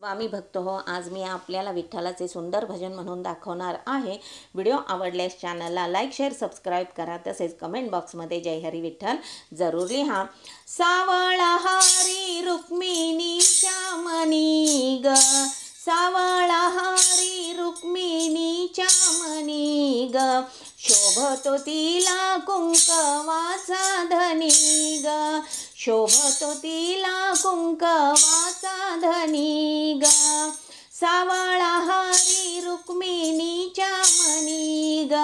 स्वामी भक्त हो, आज मी आपल्याला विठ्ठलाचे सुंदर भजन म्हणून दाखवणार आहे. व्हिडिओ आवडल्यास चॅनलला लाईक, शेअर, सबस्क्राईब करा. तसेच कमेंट बॉक्समध्ये जय हरी विठ्ठल जरूर लिहा. सावळा हरी रुक्मिणीच्या मनी ग, सावळा हरी रुक्मिणीच्या मनी ग, शोभतो तिला कुंकवाचा धनी ग, शोभतो तिला कुंकवाचा धनी ग, सावळा हरी रुक्मिणीच्या मनी ग,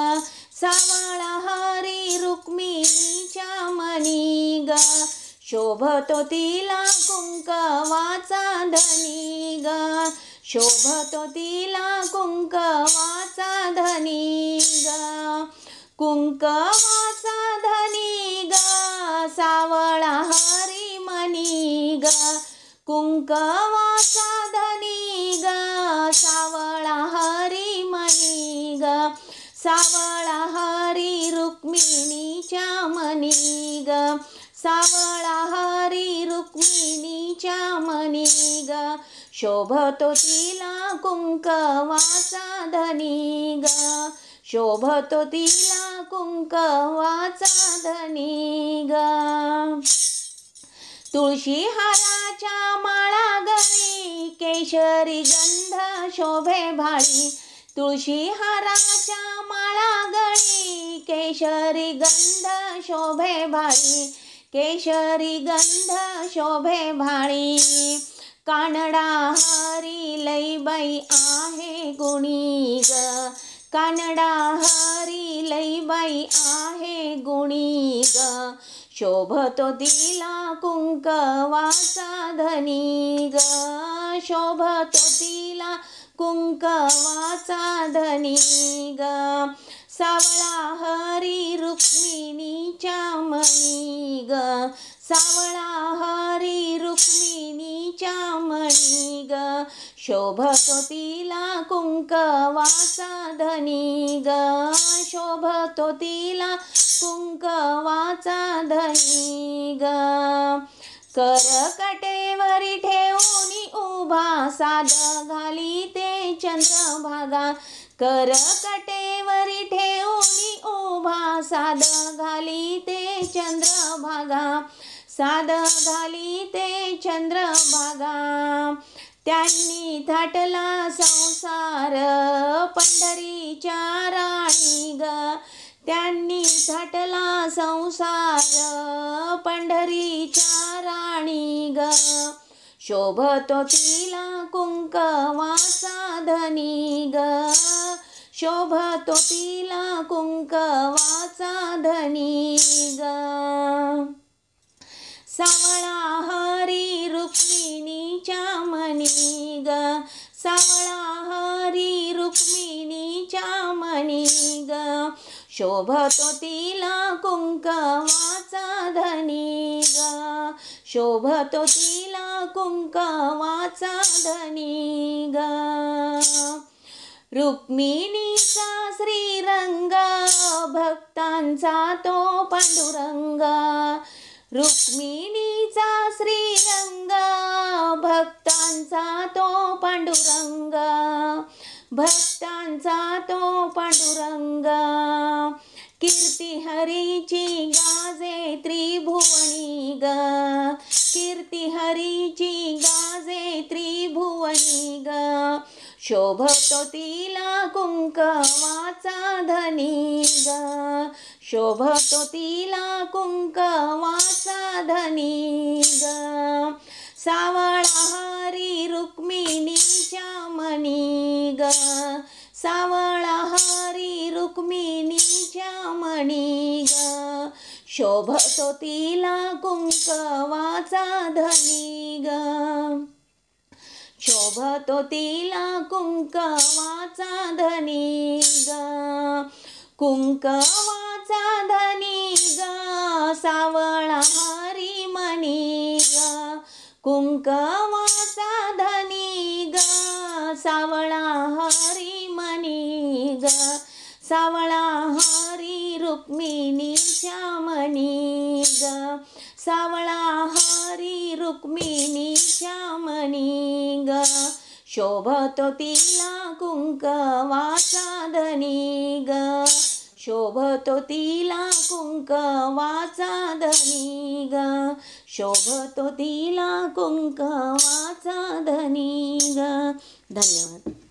सावळा हरी रुक्मिणीच्या मनी ग, शोभतो तिला कुंकवाचा धनी ग, शोभतो तिला कुंकवाचा धनी ग, कुंकवाचा धनी ग, सावळा हरी मनी ग, कुंकवाचा धनी ग, सावळा हरी मनी ग, सावळा हरी रुक्मिणीच्या मनी ग, सावळा हरी रुक्मिणीच्या मनी ग, शोभतो तिला कुंकवाचा धनी ग, शोभतो तिला कुंकवाचा धनी ग, तुळशी हाराच्या माळा गळी, केशरी गंध शोभे भाळी, तुळशी हाराच्या माळा गळी, केशरी गंध शोभे भाळी, केशरी गंध शोभे भाळी, कानडा हरी लईबाई आहे गुणी ग, कानडा हरी लईबाई आहे गुणी ग, शोभतो तिला कुंकवाचा धनी ग, शोभतो तिला कुंकवाचा धनी ग, सावळा हरी रुक्मिणीच्या मनी ग, सावळा हरी रुक्मिणीच्या मनी ग, शोभतो तिला कुंकवाचा धनी ग, शोभतो तिला कुंकवाचा धनी ग, करकटेवरी ठेवूनी उभा, साद घाली ते चंद्रभागा, करकटेवरी ठेवूनी उभा, साद घाली ते चंद्रभागा, साद घाली ते चंद्रभागा, त्यांनी थाटला संसार पंढरीच्या राणी ग, त्यांनी थाटला संसार पंढरीच्या राणी ग, शोभतो तिला कुंकवाचा धनी ग, शोभतो तिला कुंकवाचा धनी ग, सावळा हरी रुक्मिणीच्या मनी ग, सावळा हरी रुक्मिणीच्या मनी ग, शोभतो तिला कुंकवाचा धनी ग, शोभतो तिला कुंकवाचा धनी ग, रुक्मिणीचा श्रीरंग भक्तांचा तो पांडुरंग, रुक्मिणीचा श्रीरंग भक्तांचा तो पांडुरंग, भक्तांचा तो पांडुरंग, कीर्ती हरीची गाजे त्रिभुवनी ग, कीर्ती हरीची गाजे त्रिभुवनी ग, शोभतो तिला कुंकवाचा धनी ग, शोभतो तिला कुंकवाचा धनी ग, सावळा हरी रुक्मिणीच्या मनी ग, सावळा हरी रुक्मिणीच्या मनी ग, शोभतो तिला कुंकवाचा धनी ग, शोभतो तिला कुंकवाचा धनी ग, कुंकवाचा धनी ग, सावळा हरी मनी ग, कुंकवाचा धनी ग, सावळा हरी मनी ग, सावळा हरी रुक्मिणीच्या मनी ग, सावळा हरी रुक्मिणीच्या मनी ग, शोभतो तिला कुंकवाचा धनी ग, शोभतो तिला कुंकवाचा धनी ग, शोभतो तिला कुंकवाचा धनी ग. धन्यवाद.